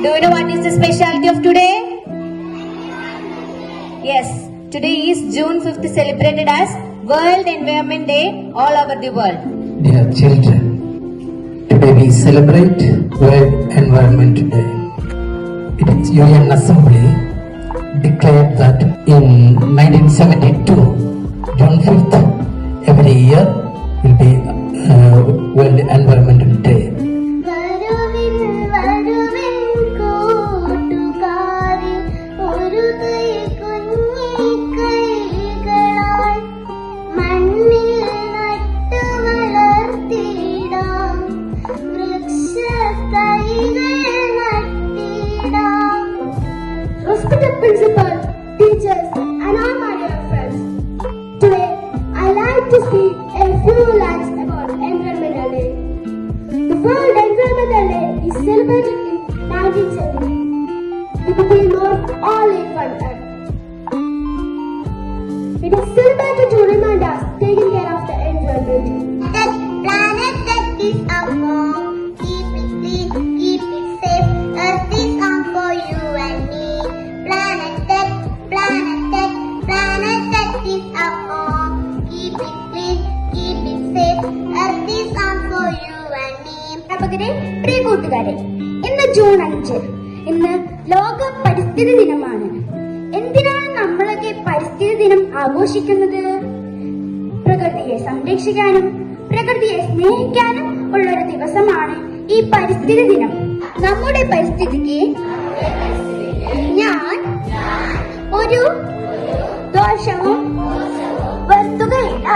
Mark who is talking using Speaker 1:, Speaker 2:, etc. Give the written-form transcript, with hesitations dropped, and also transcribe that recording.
Speaker 1: Do you know what is the specialty of today? Yes, today is June 5th, celebrated as World Environment Day all over the world.
Speaker 2: Dear children, today we celebrate World Environment Day. It is UN Assembly declared that in 1972, June 5th, every year will be World Environmental Day.
Speaker 3: Respected principal, teachers, and all my dear friends. Today, I like to speak a few lines about Environmental Day. The World Environmental Day is celebrated in 1970. It will be known all in one earth. It is celebrated to remind us taking care of the environment.
Speaker 4: The planet that is our home. Keep it clean, keep it safe. Earth is home for you and me. Planet that is our home. Keep it clean, keep it safe. Earth is home for you and me.
Speaker 3: അപകരെ പ്രിയ കൂട്ടുകാരെ, ഇന്ന് June 5, ഇന്ന് ലോക പരിസ്ഥിതി ദിനമാണ്. എന്തിനാണ് നമ്മളൊക്കെ പരിസ്ഥിതി ദിനം ആഘോഷിക്കുന്നത്? പ്രകൃതിയെ സംരക്ഷിക്കാനും പ്രകൃതിയെ സ്നേഹിക്കാനും ഉള്ളൊരു ദിവസമാണ് ഈ പരിസ്ഥിതി ദിനം. നമ്മുടെ പരിസ്ഥിതിക്ക് ഞാൻ ഒരു ദോഷവും വരുത്തുകയില്ല.